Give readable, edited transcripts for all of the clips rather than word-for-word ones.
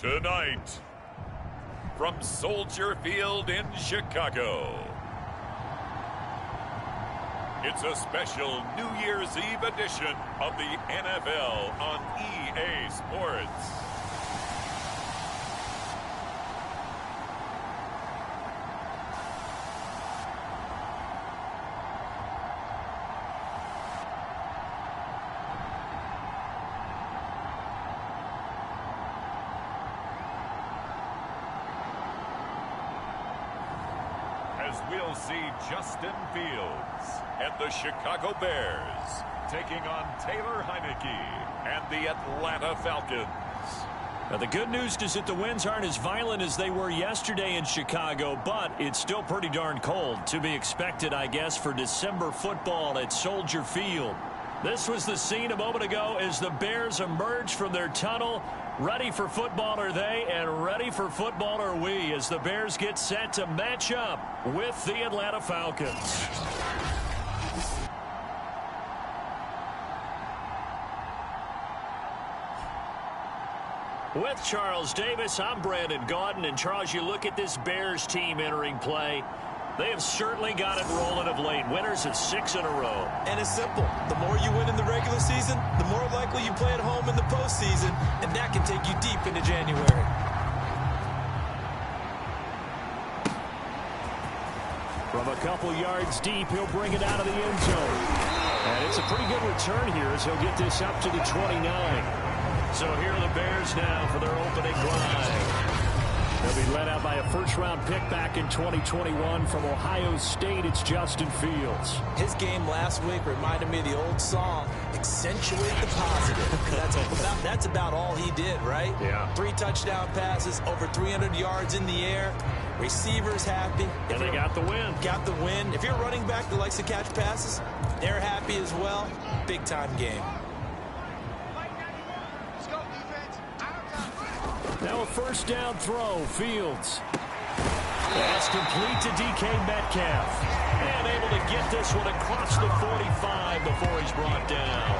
Tonight, from Soldier Field in Chicago, it's a special New Year's Eve edition of the NFL on EA Sports. As we'll see Justin Fields and the Chicago Bears taking on Taylor Heineke and the Atlanta Falcons. Now, the good news is that the winds aren't as violent as they were yesterday in Chicago, but it's still pretty darn cold. To be expected, I guess, for December football at Soldier Field. This was the scene a moment ago as the Bears emerged from their tunnel. Ready for football are they, and ready for football are we, as the Bears get set to match up with the Atlanta Falcons. With Charles Davis, I'm Brandon Gaudin, and Charles, you look at this Bears team entering play. They have certainly got it rolling of late. Winners of 6 in a row. And it's simple. The more you win in the regular season, the more likely you play at home in the postseason, and that can take you deep into January. From a couple yards deep, he'll bring it out of the end zone. And it's a pretty good return here as he'll get this up to the 29. So here are the Bears now for their opening drive. They'll be led out by a first-round pick back in 2021 from Ohio State. It's Justin Fields. His game last week reminded me of the old song, Accentuate the Positive. That's about all he did, right? Yeah. 3 touchdown passes, over 300 yards in the air. Receivers happy. And they got the win. Got the win. If you're a running back that likes to catch passes, they're happy as well. Big-time game. Now a first down throw, Fields. That's complete to DK Metcalf. And able to get this one across the 45 before he's brought down.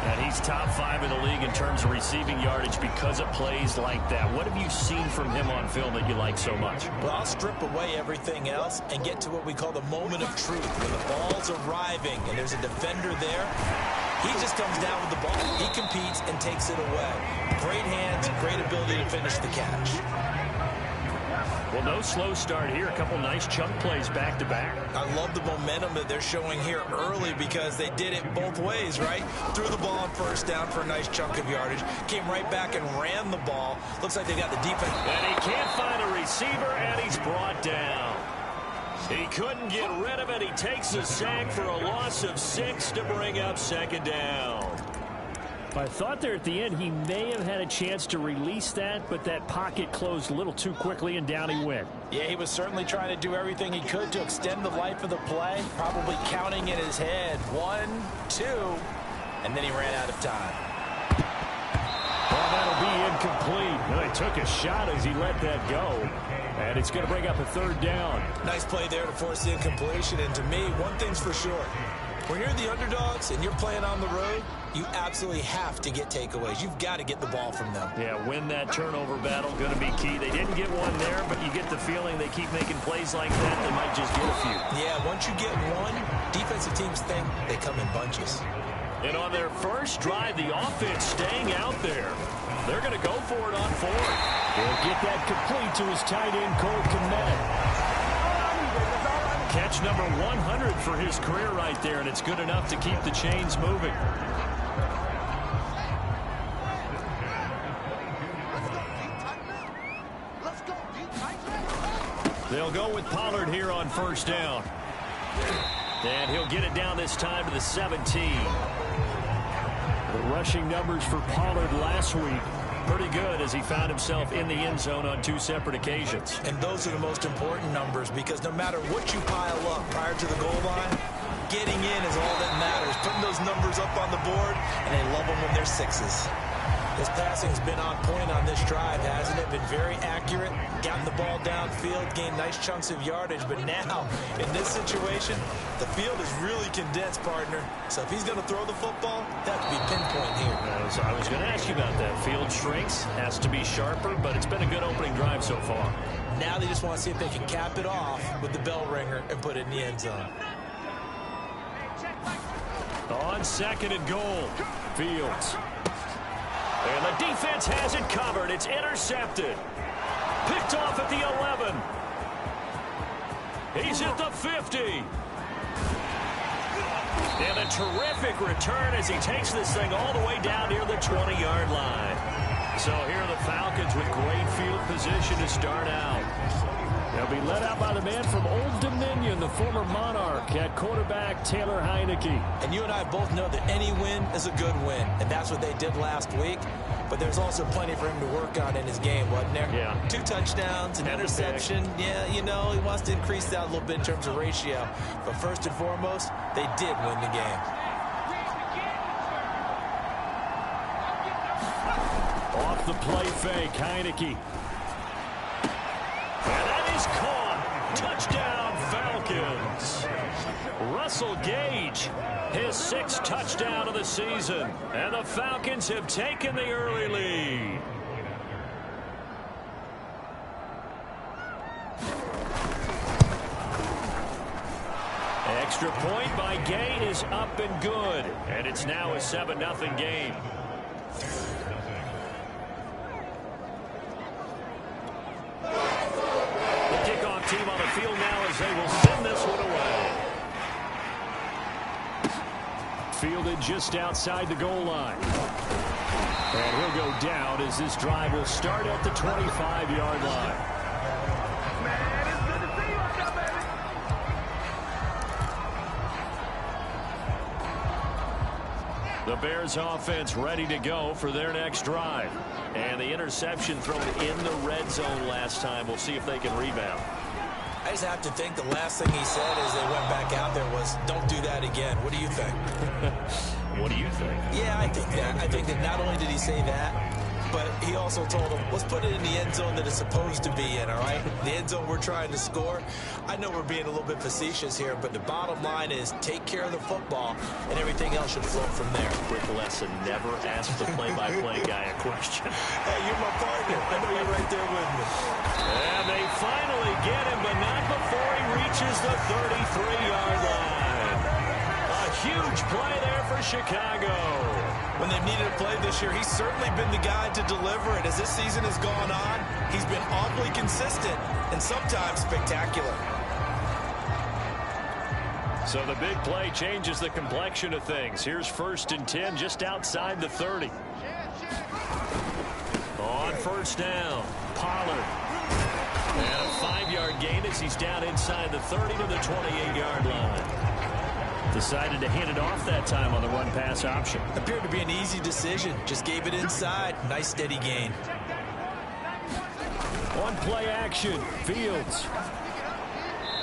And he's top 5 in the league in terms of receiving yardage because of plays like that. What have you seen from him on film that you like so much? Well, I'll strip away everything else and get to what we call the moment of truth. When the ball's arriving and there's a defender there, he just comes down with the ball. He competes and takes it away. Great hands, great ability to finish the catch. Well, no slow start here. A couple nice chunk plays back-to-back. I love the momentum that they're showing here early because they did it both ways, right? Threw the ball on first down for a nice chunk of yardage. Came right back and ran the ball. Looks like they got the defense. And he can't find a receiver, and he's brought down. He couldn't get rid of it. He takes a sack for a loss of 6 to bring up second down. I thought there at the end he may have had a chance to release that, but that pocket closed a little too quickly, and down he went. Yeah, he was certainly trying to do everything he could to extend the life of the play, probably counting in his head 1, 2, and then he ran out of time. Well, that'll be incomplete. Well, he took a shot as he let that go. And it's going to bring up a third down. Nice play there to force the incompletion. And to me, one thing's for sure. When you're the underdogs and you're playing on the road, you absolutely have to get takeaways. You've got to get the ball from them. Yeah, win that turnover battle, going to be key. They didn't get one there, but you get the feeling they keep making plays like that, they might just get a few. Yeah, once you get one, defensive teams think they come in bunches. And on their first drive, the offense staying out there. They're going to go for it on 4th. He'll get that complete to his tight end, Cole Kmet. Catch number 100 for his career right there, and it's good enough to keep the chains moving. They'll go with Pollard here on first down. And he'll get it down this time to the 17. The rushing numbers for Pollard last week, pretty good as he found himself in the end zone on 2 separate occasions. And those are the most important numbers because no matter what you pile up prior to the goal line, getting in is all that matters. Putting those numbers up on the board, and they love them when they're 6s. His passing's been on point on this drive, hasn't it? Been very accurate, gotten the ball downfield, gained nice chunks of yardage. But now, in this situation, the field is really condensed, partner. So if he's going to throw the football, that could be pinpoint here. I was going to ask you about that. Field shrinks, has to be sharper, but it's been a good opening drive so far. Now they just want to see if they can cap it off with the bell ringer and put it in the end zone. On 2nd and goal, Fields. And the defense has it covered. It's intercepted. Picked off at the 11. He's at the 50. And a terrific return as he takes this thing all the way down near the 20-yard line. So here are the Falcons with great field position to start out. They'll be led out by the man from Old Dominion, the former Monarch, at quarterback Taylor Heineke. And you and I both know that any win is a good win, and that's what they did last week. But there's also plenty for him to work on in his game, wasn't there? Yeah. 2 touchdowns, an interception. Yeah, you know, he wants to increase that a little bit in terms of ratio. But first and foremost, they did win the game. Off the play fake, Heineke. And that is caught. Touchdown, Falcons. Russell Gage, his 6th touchdown of the season. And the Falcons have taken the early lead. Extra point by Gay is up and good. And it's now a 7-0 game. Team on the field now as they will send this one away. Fielded just outside the goal line. And he'll go down as this drive will start at the 25-yard line. The Bears offense ready to go for their next drive. And the interception thrown in the red zone last time. We'll see if they can rebound. I just have to think the last thing he said as they went back out there was, don't do that again. What do you think? What do you think? Yeah, I think that. I think that not only did he say that, but he also told them, let's put it in the end zone that it's supposed to be in, all right? The end zone we're trying to score. I know we're being a little bit facetious here, but the bottom line is take care of the football, and everything else should flow from there. Quick lesson, never ask the play-by-play guy a question. Hey, you're my partner. I know you're right there with me. And they finally get him, but not before he reaches the 33-yard line. A huge play there for Chicago. When they've needed a play this year, he's certainly been the guy to deliver it. As this season has gone on, he's been awfully consistent and sometimes spectacular. So the big play changes the complexion of things. Here's 1st and 10 just outside the 30. On 1st down, Pollard. And a 5-yard gain as he's down inside the 30 to the 28-yard line. Decided to hand it off that time on the run-pass option. Appeared to be an easy decision. Just gave it inside. Nice steady gain. On play action, Fields.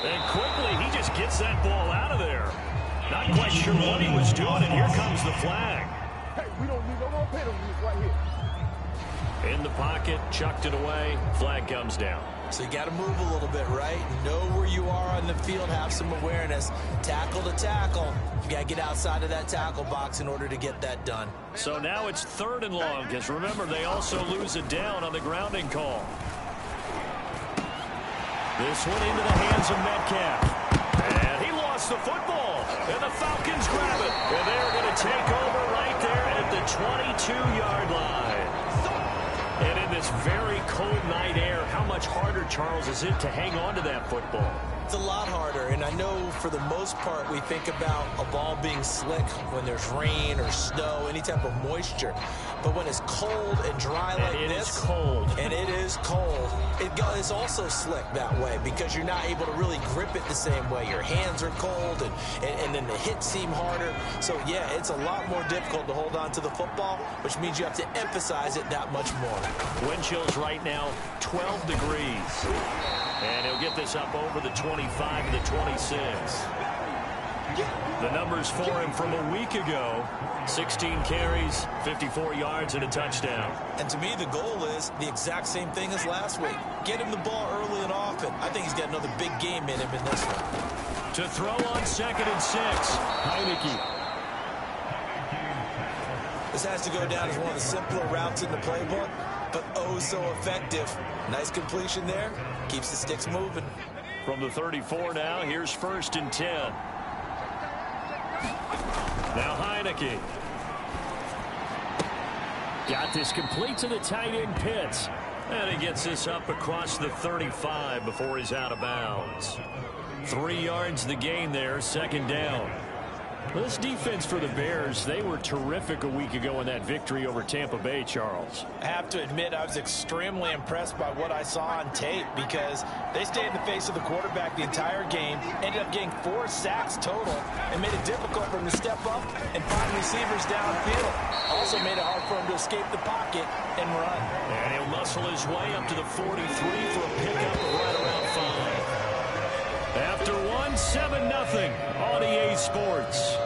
And quickly, he just gets that ball out of there. Not quite sure what he was doing, and here comes the flag. Hey, we don't need no more penalties right here. In the pocket, chucked it away. Flag comes down. So you got to move a little bit, right? Know where you are on the field, have some awareness. Tackle to tackle. You got to get outside of that tackle box in order to get that done. So now it's 3rd and long, because remember, they also lose a down on the grounding call. This one into the hands of Metcalf. And he lost the football. And the Falcons grab it. And they're going to take over right there at the 22-yard line. And in this very cold night air, how much harder, Charles, is it to hang on to that football? It's a lot harder, and I know for the most part we think about a ball being slick when there's rain or snow, any type of moisture. But when it's cold and dry like this, it is cold. And it is cold, it's also slick that way because you're not able to really grip it the same way. Your hands are cold, and then the hits seem harder. So, yeah, it's a lot more difficult to hold on to the football, which means you have to emphasize it that much more. Wind chills right now, 12 degrees. And he'll get this up over the 25 to the 26. The numbers for him from a week ago: 16 carries, 54 yards, and a touchdown. And to me, the goal is the exact same thing as last week. Get him the ball early and often. I think he's got another big game in him in this one. To throw on 2nd and 6, Heineke. This has to go down as one of the simpler routes in the playbook, but oh so effective. Nice completion there. Keeps the sticks moving. From the 34 now, here's 1st and 10. Now Heineke. Got this complete to the tight end Pitts. And he gets this up across the 35 before he's out of bounds. 3 yards the gain there, 2nd down. This defense for the Bears, they were terrific a week ago in that victory over Tampa Bay, Charles. I have to admit, I was extremely impressed by what I saw on tape because they stayed in the face of the quarterback the entire game, ended up getting 4 sacks total, and made it difficult for him to step up and find receivers downfield. Also made it hard for him to escape the pocket and run. And he'll muscle his way up to the 43 for a pickup of right around 5. After 1, 7-0 on EA Sports.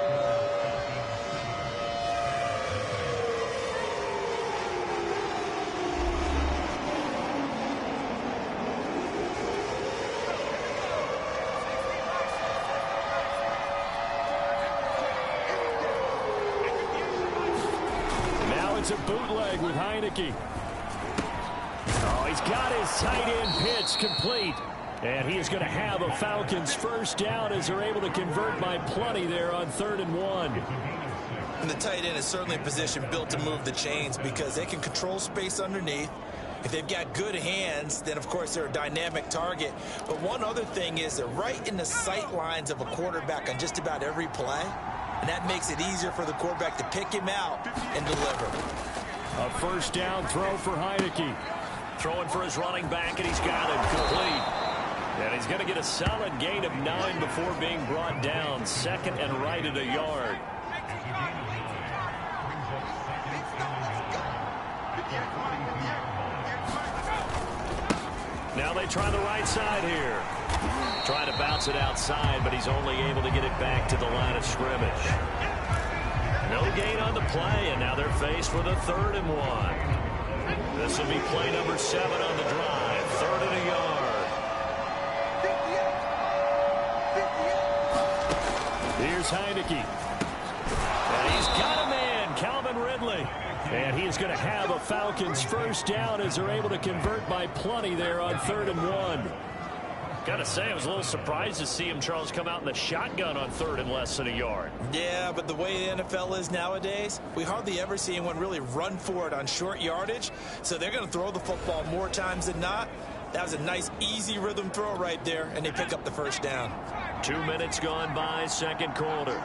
Now it's a bootleg with Heineke. Oh, he's got his tight end Pitts complete. And he is going to have a Falcons 1st down as they're able to convert by plenty there on 3rd and 1. And the tight end is certainly a position built to move the chains because they can control space underneath. If they've got good hands, then of course they're a dynamic target. But one other thing is they're right in the sight lines of a quarterback on just about every play. And that makes it easier for the quarterback to pick him out and deliver. A 1st down throw for Heineke. Throwing for his running back, and he's got it complete. And he's going to get a solid gain of 9 before being brought down. 2nd and right at a yard. Now they try the right side here. Trying to bounce it outside, but he's only able to get it back to the line of scrimmage. No gain on the play, and now they're faced with a 3rd and 1. This will be play number 7 on the drive. 3rd and a yard. Here's Heineke. And he's got a man, Calvin Ridley. And he is going to have a Falcons 1st down as they're able to convert by plenty there on 3rd and 1. Got to say, I was a little surprised to see him, Charles, come out in the shotgun on 3rd and less than a yard. Yeah, but the way the NFL is nowadays, we hardly ever see anyone really run for it on short yardage. So they're going to throw the football more times than not. That was a nice, easy rhythm throw right there, and they pick up the 1st down. 2 minutes gone by, 2nd quarter.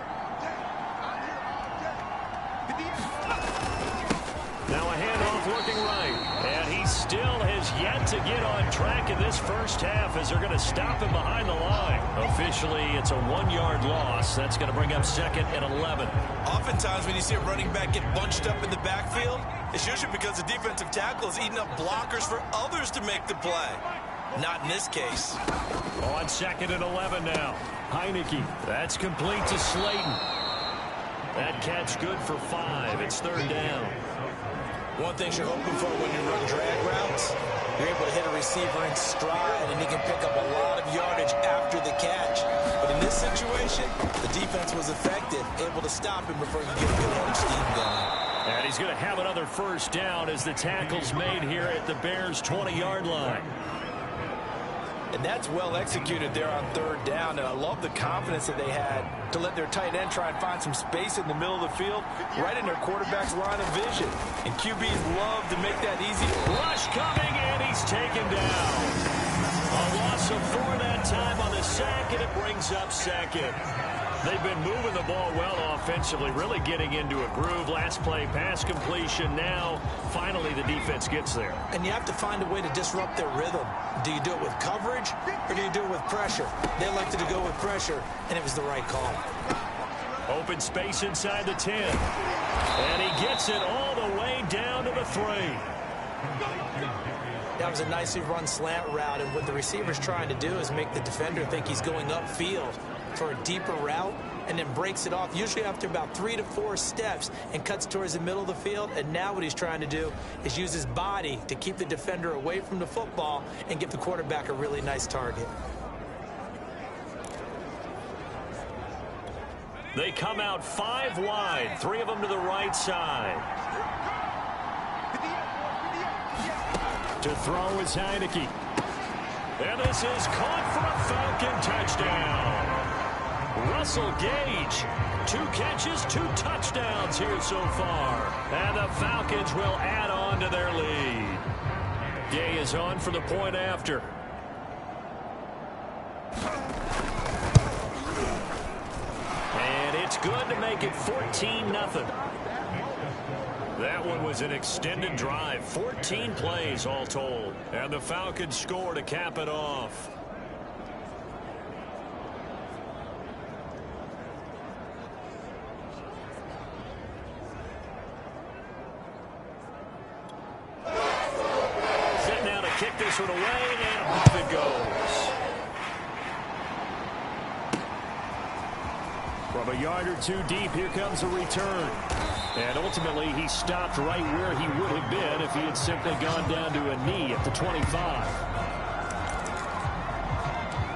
Now a handoff looking right. And he still has yet to get on track in this 1st half as they're going to stop him behind the line. Officially, it's a 1-yard loss. That's going to bring up 2nd and 11. Oftentimes when you see a running back get bunched up in the backfield, it's usually because the defensive tackle is eating up blockers for others to make the play. Not in this case. On 2nd and 11 now. Heineke. That's complete to Slayton. That catch good for 5. It's 3rd down. One thing you're hoping for when you run drag routes, you're able to hit a receiver in stride, and he can pick up a lot of yardage after the catch. But in this situation, the defense was effective, able to stop him before he could get a good run steam going. And he's going to have another 1st down as the tackle's made here at the Bears' 20-yard line. And that's well executed there on 3rd down. And I love the confidence that they had to let their tight end try and find some space in the middle of the field, right in their quarterback's line of vision. And QBs love to make that easy. Rush coming, and he's taken down. A loss of 4 that time on the sack, and it brings up 2nd. They've been moving the ball well offensively, really getting into a groove. Last play, pass completion. Now, finally, the defense gets there. And you have to find a way to disrupt their rhythm. Do you do it with coverage, or do you do it with pressure? They elected to go with pressure, and it was the right call. Open space inside the 10. And he gets it all the way down to the 3. That was a nicely run slant route, and what the receiver's trying to do is make the defender think he's going upfield for a deeper route, and then breaks it off, usually after about 3 to 4 steps, and cuts towards the middle of the field. And now what he's trying to do is use his body to keep the defender away from the football and give the quarterback a really nice target. They come out 5 wide, 3 of them to the right side. To throw is Heineke. And this is caught for a Falcon touchdown. Russell Gage, 2 catches, 2 touchdowns here so far. And the Falcons will add on to their lead. Gay is on for the point after. And it's good to make it 14-0. That one was an extended drive, 14 plays all told. And the Falcons score to cap it off. Set now to kick this one away, and off it goes. From a yard or 2 deep, here comes a return. And ultimately, he stopped right where he would have been if he had simply gone down to a knee at the 25.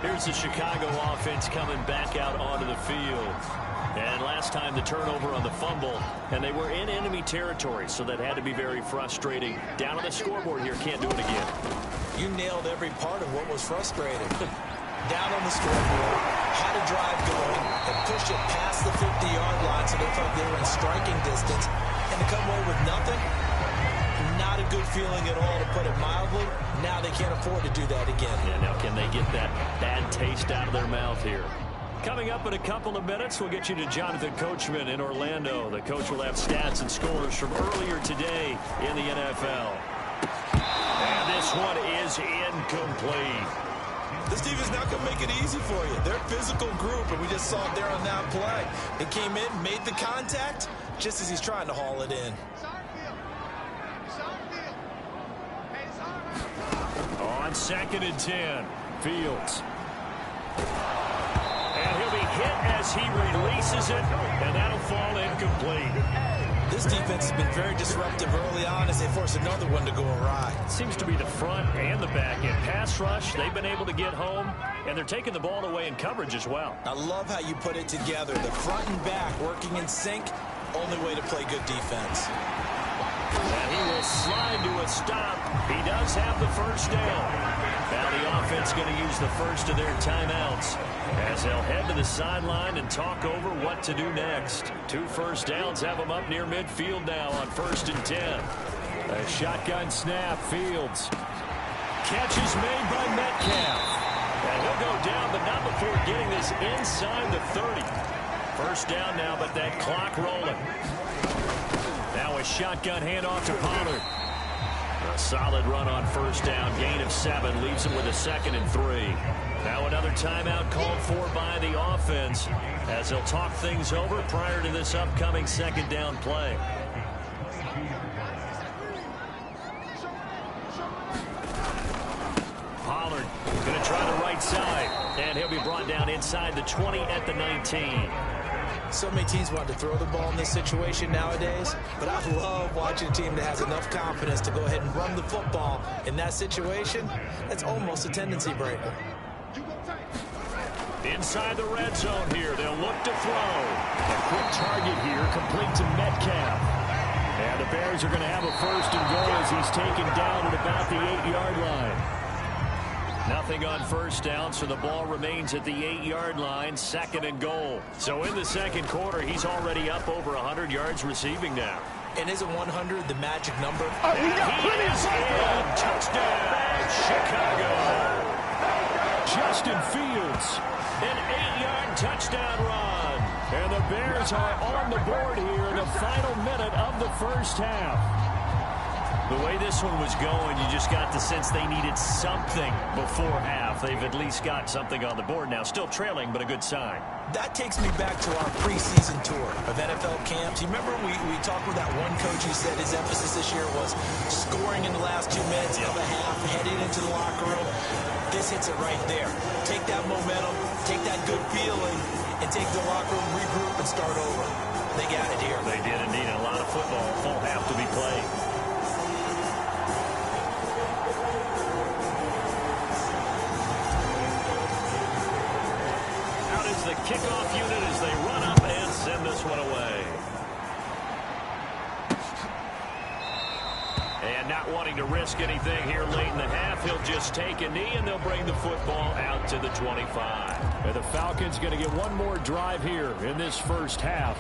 Here's the Chicago offense coming back out onto the field. And last time the turnover on the fumble, and they were in enemy territory, so that had to be very frustrating. Down on the scoreboard here, can't do it again. You nailed every part of what was frustrating. Down on the scoreboard, had a drive going, and pushed it past the 50-yard line so they felt they were in striking distance, and to come away with nothing, not a good feeling at all, to put it mildly. Now they can't afford to do that again. Yeah, now can they get that bad taste out of their mouth here? Coming up in a couple of minutes, we'll get you to Jonathan Coachman in Orlando. The coach will have stats and scores from earlier today in the NFL. And this one is incomplete. This defense not going to make it easy for you. They're a physical group, and we just saw it there on that play. It came in, made the contact, just as he's trying to haul it in. On 2nd and 10, Fields. And he'll be hit as he releases it, and that'll fall incomplete. This defense has been very disruptive early on as they force another one to go awry. Seems to be the front and the back end. Pass rush, they've been able to get home, and they're taking the ball away in coverage as well. I love how you put it together. The front and back working in sync, only way to play good defense. And he will slide to a stop. He does have the first down. Now the offense going to use the first of their timeouts as they'll head to the sideline and talk over what to do next. 2 first downs have them up near midfield now on 1st and 10. A shotgun snap, Fields. Catch is made by Metcalf. And he'll go down, but not before getting this inside the 30. First down now, but that clock rolling. Now a shotgun handoff to Pollard. A solid run on first down. Gain of 7 leaves him with a 2nd and 3. Now another timeout called for by the offense as they'll talk things over prior to this upcoming 2nd down play. Pollard going to try the right side, and he'll be brought down inside the 20 at the 19. So many teams want to throw the ball in this situation nowadays, but I love watching a team that has enough confidence to go ahead and run the football. In that situation, that's almost a tendency breaker. Inside the red zone here, they'll look to throw. A quick target here, complete to Metcalf. And the Bears are going to have a 1st and goal as he's taken down at about the 8-yard line. Nothing on first down, so the ball remains at the 8-yard line, 2nd and goal. So in the 2nd quarter, he's already up over 100 yards receiving now. And isn't 100 the magic number? He is in. Touchdown, Chicago. Justin Fields, an 8-yard touchdown run. And the Bears are on the board here in the final minute of the first half. The way this one was going, you just got the sense they needed something before half. They've at least got something on the board now. Still trailing, but a good sign. That takes me back to our preseason tour of NFL camps. You remember we talked with that one coach who said his emphasis this year was scoring in the last 2 minutes of a half, heading into the locker room. This hits it right there. Take that momentum, take that good feeling, and take the locker room, regroup, and start over. They got it here. They did indeed. A lot of football. Full half to be played. Out is the kickoff unit as they run up and send this one away. And not wanting to risk anything here late in the half, he'll just take a knee, and they'll bring the football out to the 25. And the Falcons going to get one more drive here in this first half.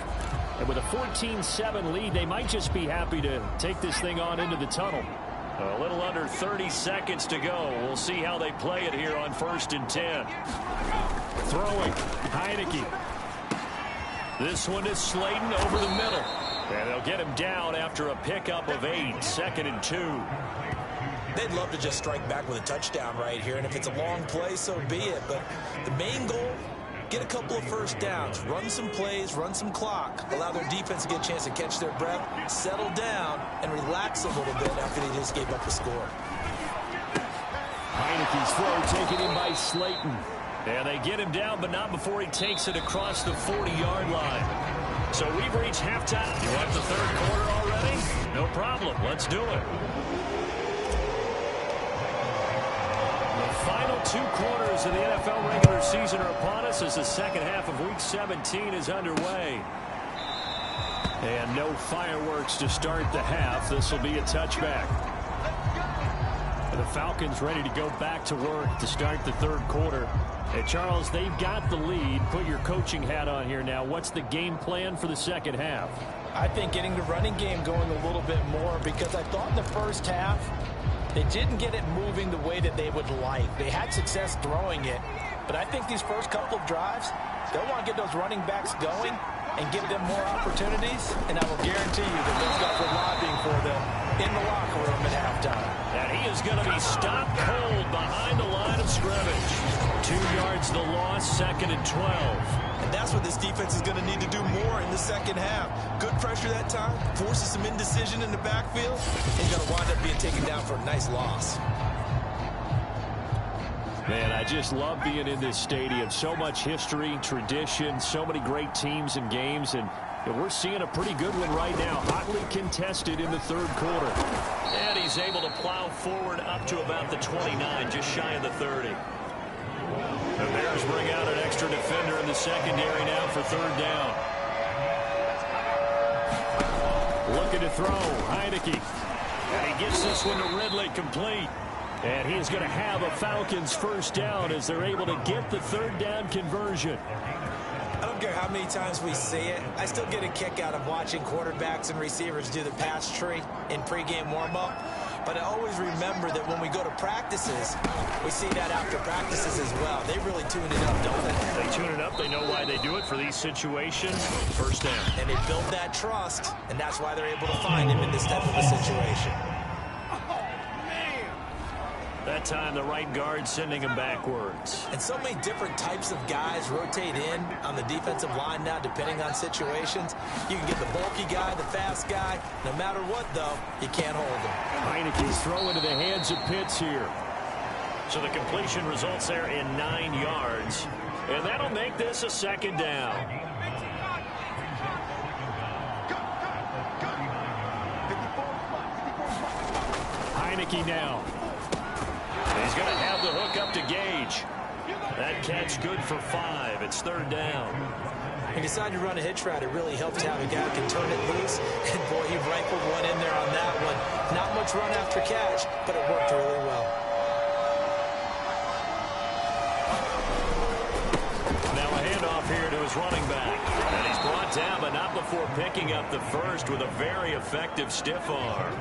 And with a 14-7 lead, they might just be happy to take this thing on into the tunnel. A little under 30 seconds to go. We'll see how they play it here on 1st and 10. Throwing, Heineke. This one is Slayton over the middle. And they'll get him down after a pickup of 8, 2nd and 2. They'd love to just strike back with a touchdown right here, and if it's a long play, so be it. But the main goal, get a couple of first downs, run some plays, run some clock, allow their defense to get a chance to catch their breath, settle down, and relax a little bit after they just gave up the score. Heineke's throw taken in by Slayton. And they get him down, but not before he takes it across the 40-yard line. So we've reached halftime. You want the third quarter already? No problem. Let's do it. The final 2 quarters of the NFL regular season are upon us as the second half of Week 17 is underway. And no fireworks to start the half. This will be a touchback. And the Falcons ready to go back to work to start the third quarter. Hey, Charles, they've got the lead. Put your coaching hat on here now. What's the game plan for the second half? I think getting the running game going a little bit more, because I thought in the first half they didn't get it moving the way that they would like. They had success throwing it, but I think these first couple of drives, they'll want to get those running backs going and give them more opportunities, and I will guarantee you that those guys are lobbying for them in the locker room at halftime. And he is going to be stopped cold behind the line of scrimmage. 2 yards the loss, 2nd and 12. And that's what this defense is going to need to do more in the second half. Good pressure that time, forces some indecision in the backfield, and going to wind up being taken down for a nice loss. Man, I just love being in this stadium. So much history, tradition, so many great teams and games, and we're seeing a pretty good one right now. Hotly contested in the third quarter. And he's able to plow forward up to about the 29, just shy of the 30. The Bears bring out an extra defender in the secondary now for third down. Looking to throw, Heineke. And he gets this one to Ridley, complete. And he is going to have a Falcons first down as they're able to get the third down conversion. I don't care how many times we see it. I still get a kick out of watching quarterbacks and receivers do the pass tree in pregame warm-up. But I always remember that when we go to practices, we see that after practices as well. They really tune it up, don't they? They tune it up. They know why they do it for these situations. First down. And they build that trust, and that's why they're able to find him in this type of a situation. That time, the right guard sending him backwards. And so many different types of guys rotate in on the defensive line now, depending on situations. You can get the bulky guy, the fast guy. No matter what, though, you can't hold him. Heineke's throw into the hands of Pitts here. So the completion results there in 9 yards. And that'll make this a second down. Heineke now. He's going to have the hook up to Gage. That catch good for 5. It's third down. When you decide to run a hitch route, it really helps to have a guy who can turn it loose. And, boy, he rifled one in there on that one. Not much run after catch, but it worked really well. Now a handoff here to his running back. And he's brought down, but not before picking up the first with a very effective stiff arm.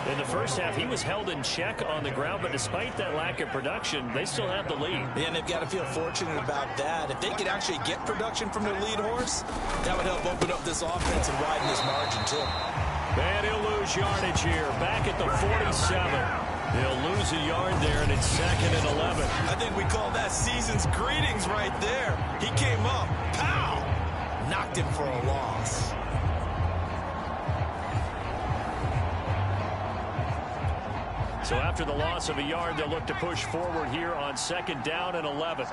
In the first half, he was held in check on the ground, but despite that lack of production, they still have the lead. Yeah, and they've got to feel fortunate about that. If they could actually get production from their lead horse, that would help open up this offense and widen this margin, too. And he'll lose yardage here, back at the 47. He'll lose a yard there, and it's 2nd and 11. I think we call that season's greetings right there. He came up, pow, knocked him for a loss. So after the loss of a yard, they'll look to push forward here on 2nd down and 11.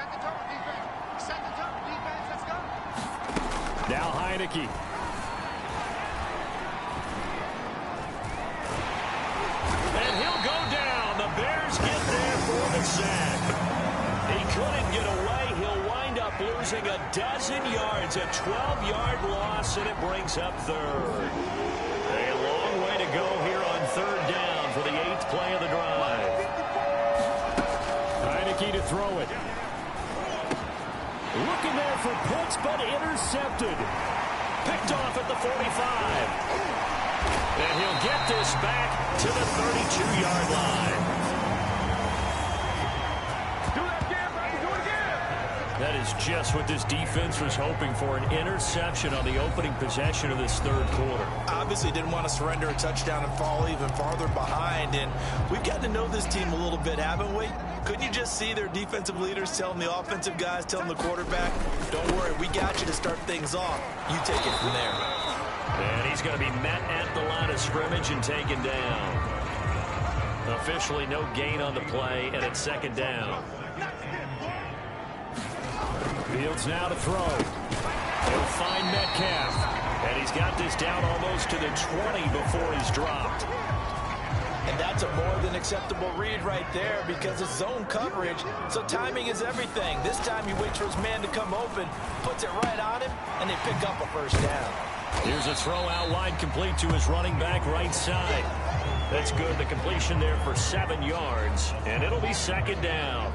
Now Heineke. And he'll go down. The Bears get there for the sack. He couldn't get away. He'll wind up losing a dozen yards. A 12-yard loss, and it brings up 3rd. A long way to go here on 3rd down for the 8th play of the drive. Heineke to throw it. Looking there for Pitts, but intercepted. Picked off at the 45. And he'll get this back to the 32-yard line. Do that again, baby. Do it again. That is just what this defense was hoping for, an interception on the opening possession of this 3rd quarter. Obviously didn't want to surrender a touchdown and fall even farther behind. And we've gotten to know this team a little bit, haven't we? Couldn't you just see their defensive leaders telling the offensive guys, telling the quarterback, don't worry, we got you to start things off. You take it from there. And he's going to be met at the line of scrimmage and taken down. Officially no gain on the play, and it's 2nd down. Fields now to throw. He'll find Metcalf. And he's got this down almost to the 20 before he's dropped. And that's a more than acceptable read right there because it's zone coverage, so timing is everything. This time he waits for his man to come open, puts it right on him, and they pick up a 1st down. Here's a throw out wide, complete to his running back right side. That's good. The completion there for 7 yards, and it'll be 2nd down.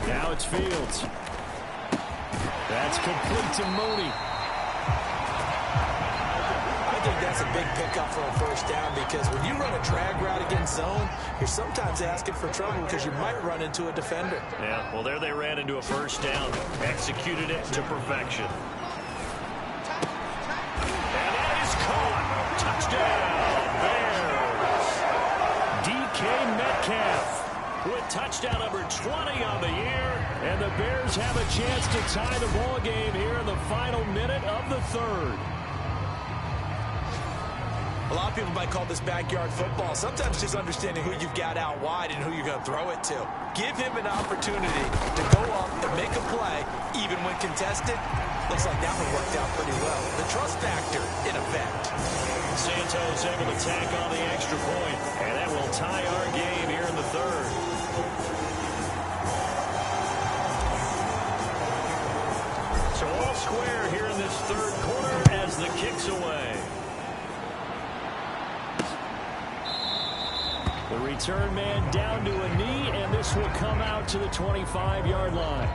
Now it's Fields. That's complete to Mooney. I think that's a big pickup for a 1st down because when you run a drag route against zone, you're sometimes asking for trouble because you might run into a defender. Yeah, well, there they ran into a 1st down. Executed it to perfection. And that is caught. Touchdown, Bears. DK Metcalf with touchdown number 20 on the year. And the Bears have a chance to tie the ball game here in the final minute of the 3rd. A lot of people might call this backyard football. Sometimes just understanding who you've got out wide and who you're going to throw it to. Give him an opportunity to go up and make a play, even when contested. Looks like that one worked out pretty well. The trust factor, in effect. Santos able to tack on the extra point, and that will tie our game here in the 3rd. So all square here in this 3rd quarter as the kick's away. The return man down to a knee, and this will come out to the 25-yard line.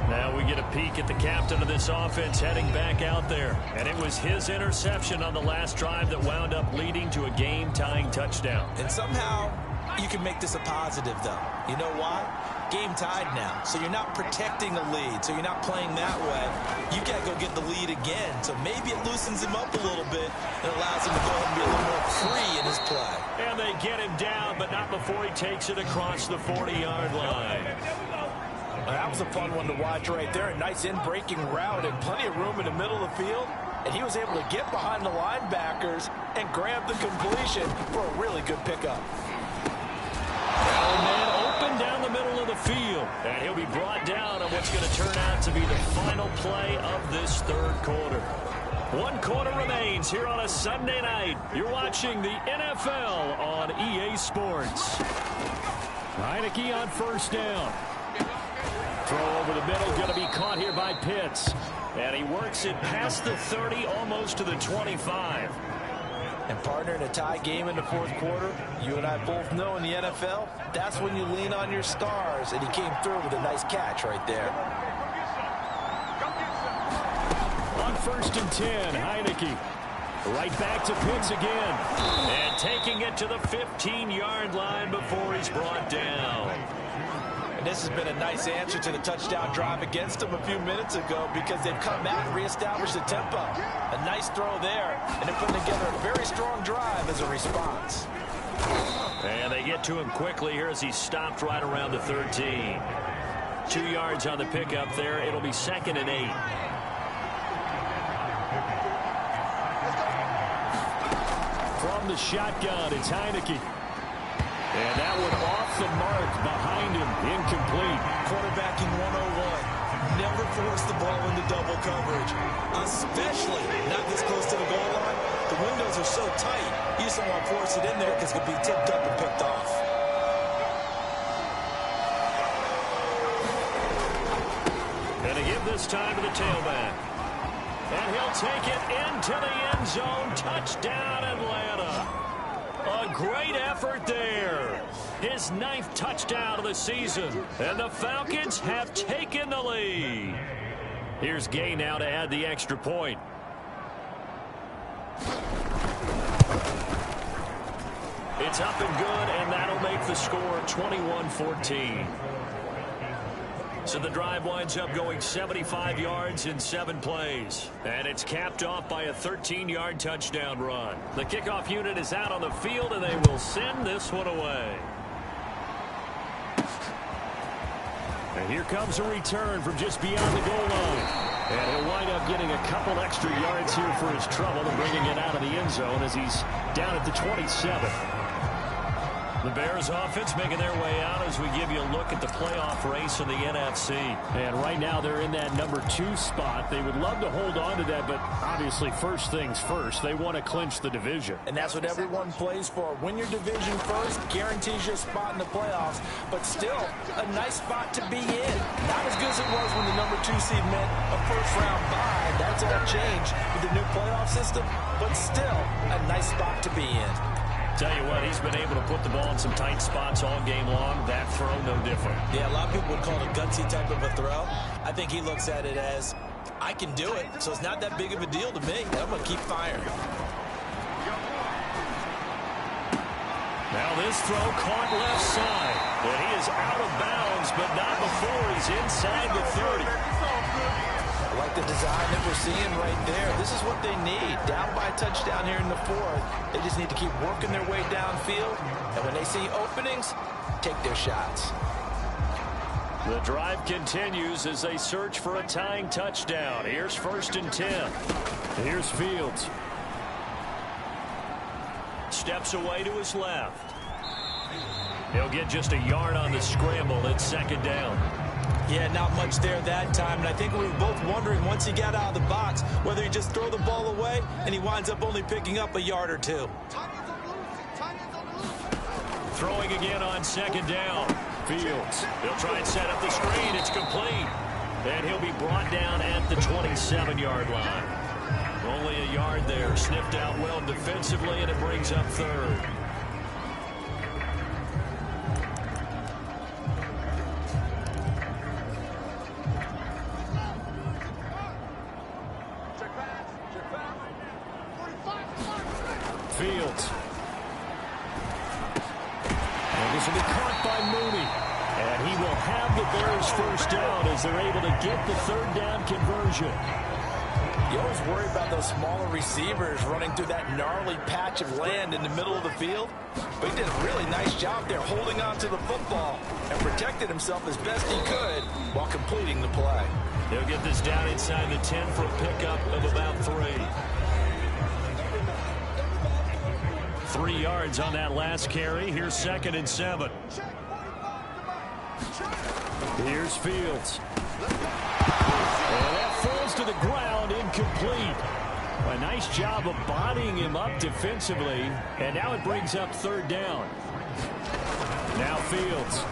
Now we get a peek at the captain of this offense heading back out there. And it was his interception on the last drive that wound up leading to a game-tying touchdown. And somehow you can make this a positive, though. You know why? Game tied now, so you're not protecting a lead, so you're not playing that way. You got to go get the lead again, so maybe it loosens him up a little bit and allows him to go ahead and be a little more free in his play. And they get him down, but not before he takes it across the 40-yard line. That was a fun one to watch right there. A nice in-breaking route and plenty of room in the middle of the field. And he was able to get behind the linebackers and grab the completion for a really good pickup. Well, man, open down the middle of the field. And he'll be brought down on what's going to turn out to be the final play of this 3rd quarter. 1 quarter remains here on a Sunday night. You're watching the NFL on EA Sports. Heineke on 1st down. Throw over the middle, going to be caught here by Pitts. And he works it past the 30, almost to the 25. And partner, in a tie game in the 4th quarter, you and I both know in the NFL, that's when you lean on your stars. And he came through with a nice catch right there. On 1st and 10, Heineke. Right back to Pitts again. And taking it to the 15-yard line before he's brought down. And this has been a nice answer to the touchdown drive against them a few minutes ago because they've come back and reestablished the tempo. A nice throw there, and they're putting together a very strong drive as a response. And they get to him quickly here as he's stopped right around the 13. 2 yards on the pickup there. It'll be 2nd and 8. from the shotgun. It's Heineke. And that one off the mark behind him. Incomplete. Quarterbacking 101. Never force the ball into double coverage, especially not this close to the goal line. The windows are so tight, you just don't want to force it in there because it could be tipped up and picked off. Going to give this time to the tailback. And he'll take it into the end zone. Touchdown, Atlanta. A great effort there. His 9th touchdown of the season. And the Falcons have taken the lead. Here's Gay now to add the extra point. It's up and good, and that'll make the score 21-14. So the drive winds up going 75 yards in 7 plays. And it's capped off by a 13-yard touchdown run. The kickoff unit is out on the field, and they will send this one away. And here comes a return from just beyond the goal line. And he'll wind up getting a couple extra yards here for his trouble and bringing it out of the end zone as he's down at the 27. The Bears offense making their way out as we give you a look at the playoff race in the NFC. And right now they're in that number 2 spot. They would love to hold on to that, but obviously first things first. They want to clinch the division. And that's what everyone plays for. Win your division first, guarantees you a spot in the playoffs, but still a nice spot to be in. Not as good as it was when the number 2 seed meant a first-round bye. That's all changed with the new playoff system, but still a nice spot to be in. Tell you what, he's been able to put the ball in some tight spots all game long. That throw, no different. Yeah, a lot of people would call it a gutsy type of a throw. I think he looks at it as, I can do it, so it's not that big of a deal to me. I'm going to keep firing. Now this throw caught left side. And he is out of bounds, but not before he's inside the 30. I like the design that we're seeing right there. This is what they need. Down by a touchdown here in the 4th. They just need to keep working their way downfield. And when they see openings, take their shots. The drive continues as they search for a tying touchdown. Here's 1st and 10. Here's Fields. Steps away to his left. He'll get just a yard on the scramble. It's 2nd down. Yeah, not much there that time. And I think we were both wondering once he got out of the box whether he just throw the ball away and he winds up only picking up a yard or 2. Throwing again on 2nd down. Fields. He'll try and set up the screen. It's complete. And he'll be brought down at the 27-yard line. Only a yard there. Sniffed out well defensively, and it brings up 3rd. Fields. And this will be caught by Mooney. And he will have the Bears first down as they're able to get the 3rd down conversion. You always worry about those smaller receivers running through that gnarly patch of land in the middle of the field. But he did a really nice job there holding on to the football and protected himself as best he could while completing the play. They'll get this down inside the 10 for a pickup of about 3. 3 yards on that last carry. Here's 2nd and 7. Here's Fields. And that falls to the ground, incomplete. A nice job of bodying him up defensively. And now it brings up 3rd down. Now Fields.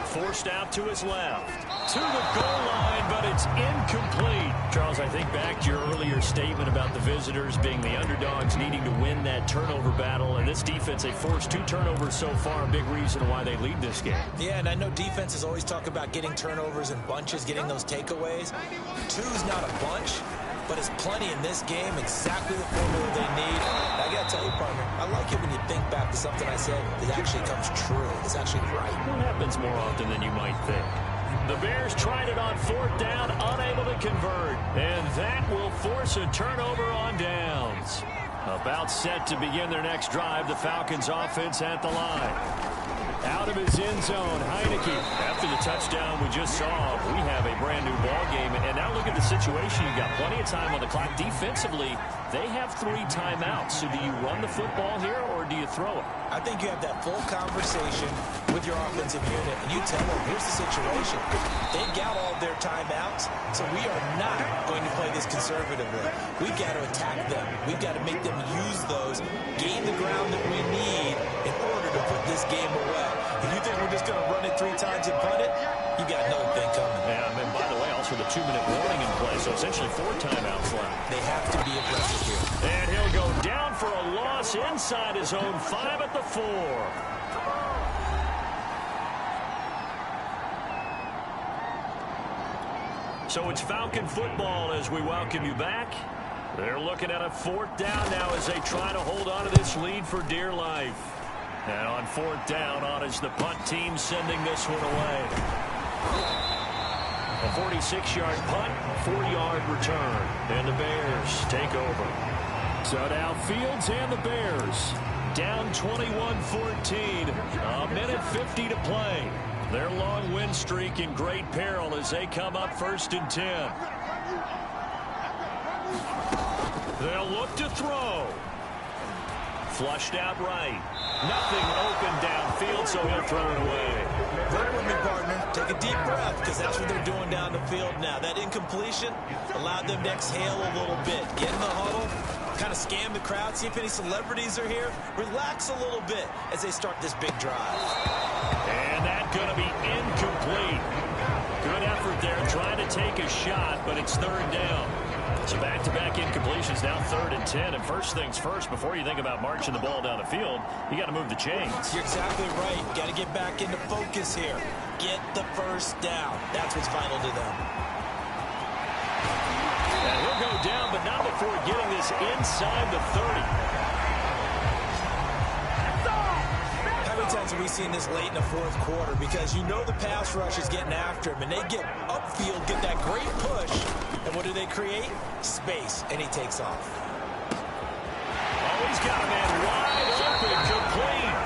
Forced out to his left. To the goal line, but it's incomplete. Charles, I think back to your earlier statement about the visitors being the underdogs needing to win that turnover battle. And this defense, they forced 2 turnovers so far. A big reason why they lead this game. Yeah, and I know defenses always talk about getting turnovers in bunches, getting those takeaways. 2's not a bunch, but it's plenty in this game. Exactly the formula they need. And I got to tell you, partner, I like it when you think back to something I said that actually comes true. It's actually right. What happens more often than you might think? The Bears tried it on 4th down, unable to convert. And that will force a turnover on downs. About set to begin their next drive, the Falcons offense at the line. Out of his end zone, Heineke. After the touchdown we just saw, we have a brand new ball game. And now look at the situation. You've got plenty of time on the clock. Defensively, they have 3 timeouts. So do you run the football here or do you throw it? I think you have that full conversation with your offensive unit, and you tell them, here's the situation. They've got all their timeouts, so we are not going to play this conservatively. We've got to attack them. We've got to make them use those, gain the ground that we need in order to put this game away. If you think we're just going to run it 3 times and punt it, you got another thing coming. Yeah, and by the way, also the 2-minute warning in play, so essentially 4 timeouts left. They have to be aggressive here. And he'll go down for a loss inside his own 5 at the 4. So it's Falcon football as we welcome you back. They're looking at a 4th down now as they try to hold on to this lead for dear life. And on 4th down, on is the punt team sending this one away. A 46-yard punt, 4-yard return. And the Bears take over. So now Fields and the Bears down 21-14. A minute 50 to play. Their long win streak in great peril as they come up 1st and 10. They'll look to throw. Flushed out right. Nothing open downfield, so he'll throw it away. Work with me, partner. Take a deep breath, because that's what they're doing down the field now. That incompletion allowed them to exhale a little bit. Get in the huddle, kind of scan the crowd, see if any celebrities are here. Relax a little bit as they start this big drive. And that's going to be incomplete. Good effort there trying to take a shot, but it's 3rd down. So back-to-back incompletions, now 3rd and 10. And first things first, before you think about marching the ball down the field, you got to move the chains. You're exactly right. Got to get back into focus here. Get the 1st down. That's what's vital to them. And he'll go down, but not before getting this inside the 30. How many times have we seen this late in the 4th quarter? Because you know the pass rush is getting after him, and they get upfield, get that great push, and what do they create? Space, and he takes off. Oh, he's got a man wide open, complete.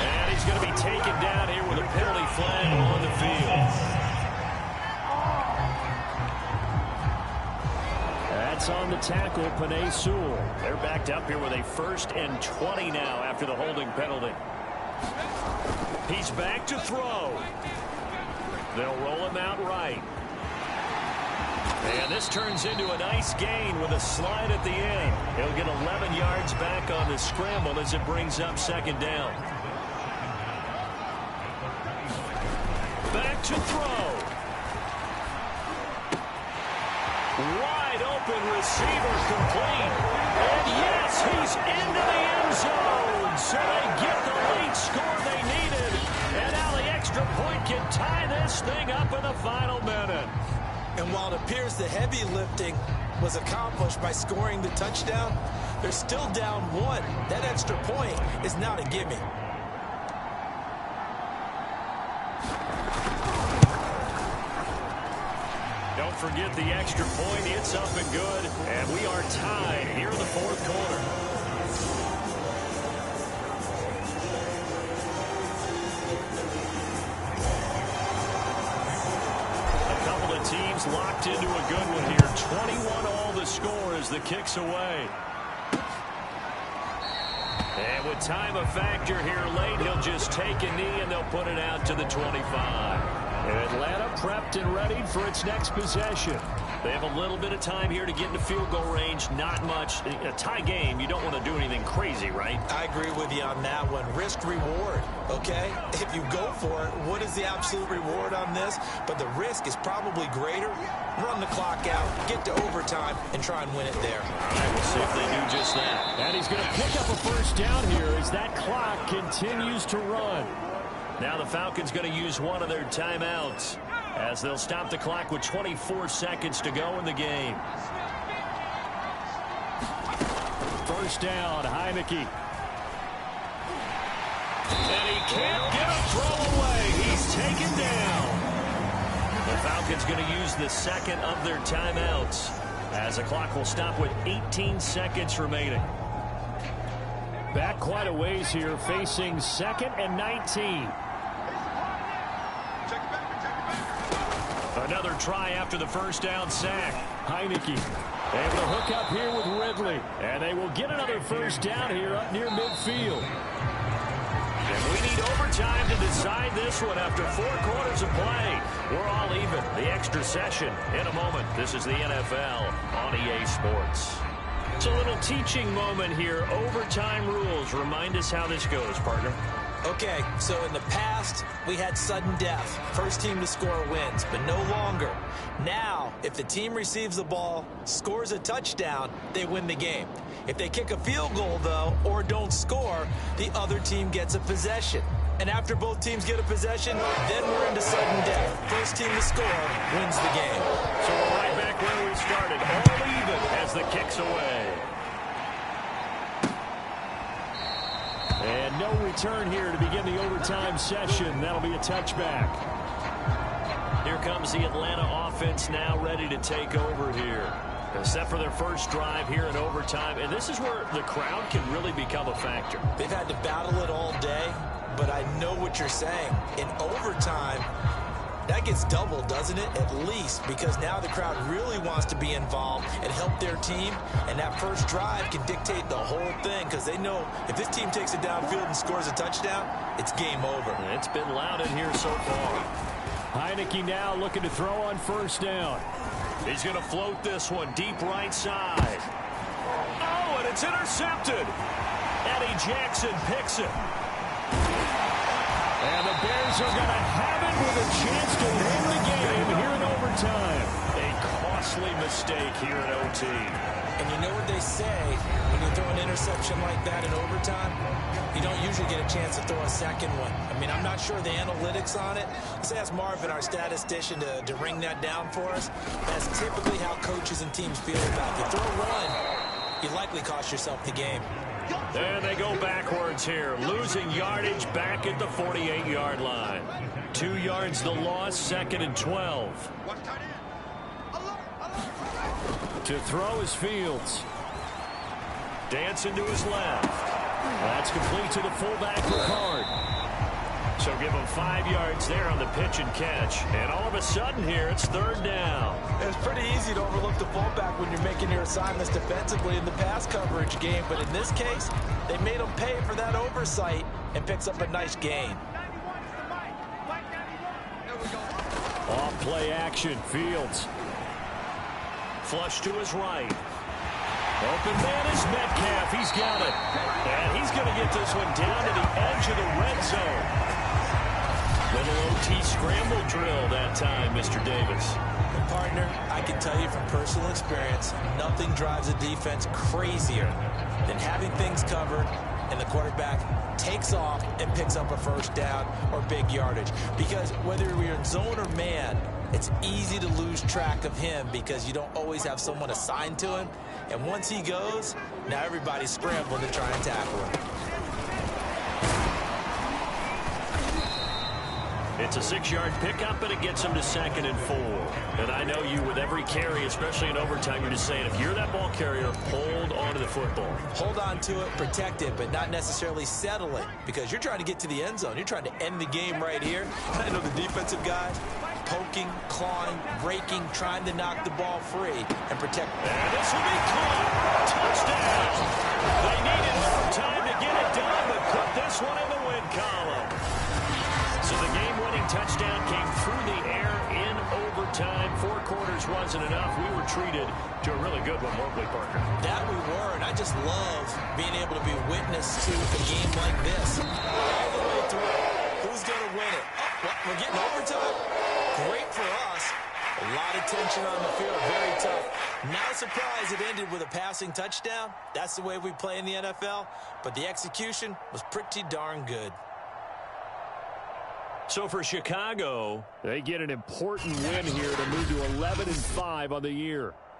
And he's going to be taken down here with a penalty flag on the field. That's on the tackle, Penei Sewell. They're backed up here with a 1st and 20 now after the holding penalty. He's back to throw. They'll roll him out right. And this turns into a nice gain with a slide at the end. He'll get 11 yards back on the scramble as it brings up 2nd down. Back to throw. Wide open receiver complete. And yes, he's into the end zone. So they get the late score they needed. And now the extra point can tie this thing up in the final minute. And while it appears the heavy lifting was accomplished by scoring the touchdown, they're still down 1. That extra point is not a gimme. Don't forget the extra point. It's up and good. And we are tied here in the 4th quarter. Teams locked into a good one here. 21 all the score as the kick's away. And with time a factor here late, he'll just take a knee and they'll put it out to the 25. Atlanta prepped and ready for its next possession. They have a little bit of time here to get into field goal range. Not much. A tie game, you don't want to do anything crazy, right? I agree with you on that one. Risk reward, okay? If you go for it, what is the absolute reward on this? But the risk is probably greater. Run the clock out, get to overtime, and try and win it there. All right, we'll see if they do just that. And he's going to pick up a 1st down here as that clock continues to run. Now the Falcons going to use one of their timeouts as they'll stop the clock with 24 seconds to go in the game. 1st down, Heineke. And he can't get a throw away. He's taken down. The Falcons going to use the 2nd of their timeouts as the clock will stop with 18 seconds remaining. Back quite a ways here, facing 2nd and 19. Another try after the first down sack. Heineke able to hook up here with Ridley. And they will get another first down here up near midfield. And we need overtime to decide this one after 4 quarters of play. We're all even. The extra session in a moment. This is the NFL on EA Sports. It's a little teaching moment here. Overtime rules. Remind us how this goes, partner. Okay, so in the past, we had sudden death. First team to score wins, but no longer. Now, if the team receives the ball, scores a touchdown, they win the game. If they kick a field goal, though, or don't score, the other team gets a possession. And after both teams get a possession, then we're into sudden death. First team to score wins the game. So we're right back where we started, all even as the kick's away. And no return here to begin the overtime session. That'll be a touchback. Here comes the Atlanta offense now ready to take over here. Set for their first drive here in overtime. And this is where the crowd can really become a factor. They've had to battle it all day, but I know what you're saying. In overtime, that gets doubled, doesn't it? At least, because now the crowd really wants to be involved and help their team, and that first drive can dictate the whole thing because they know if this team takes it downfield and scores a touchdown, it's game over. It's been loud in here so far. Heineke now looking to throw on first down. He's going to float this one deep right side. Oh, and it's intercepted. Eddie Jackson picks it. And the Bears are going to have it with a chance to win the game here in overtime. A costly mistake here in OT. And you know what they say, when you throw an interception like that in overtime, you don't usually get a chance to throw a second one. I mean, I'm not sure the analytics on it. Let's ask Marvin, our statistician, to ring that down for us. That's typically how coaches and teams feel about it. You throw one, you likely cost yourself the game. There they go backwards here, losing yardage back at the 48-yard line. 2 yards the loss, 2nd and 12. To throw is Fields. Dancing to his left. That's complete to the fullback, Ricard. So give him 5 yards there on the pitch and catch. And all of a sudden here, it's 3rd down. It's pretty easy to overlook the fullback when you're making your assignments defensively in the pass coverage game. But in this case, they made him pay for that oversight and picks up a nice gain. Off play action, Fields. Flush to his right. Open man is Metcalf. He's got it. And he's going to get this one down to the edge of the red zone. Little OT scramble drill that time, Mr. Davis. And partner, I can tell you from personal experience, nothing drives a defense crazier than having things covered and the quarterback takes off and picks up a first down or big yardage. Because whether you're in zone or man, it's easy to lose track of him because you don't always have someone assigned to him. And once he goes, now everybody's scrambling to try and tackle him. It's a 6-yard pickup, and it gets him to 2nd and 4. And I know you, with every carry, especially in overtime, you're just saying, if you're that ball carrier, hold on to the football. Hold on to it, protect it, but not necessarily settle it. Because you're trying to get to the end zone. You're trying to end the game right here. I know the defensive guys poking, clawing, breaking, trying to knock the ball free and protect. And this will be caught. Touchdown. They needed overtime to get it done, but put this one in the win column. So the game-winning touchdown came through the air in overtime. 4 quarters wasn't enough. We were treated to a really good one, weren't we, Parker? That we were, and I just love being able to be witness to a game like this. All the way through. Who's going to win it? Oh, we're getting overtime? Great for us. A lot of tension on the field, very tough. Not surprised it ended with a passing touchdown. That's the way we play in the NFL, but the execution was pretty darn good. So for Chicago, they get an important win here to move to 11-5 on the year.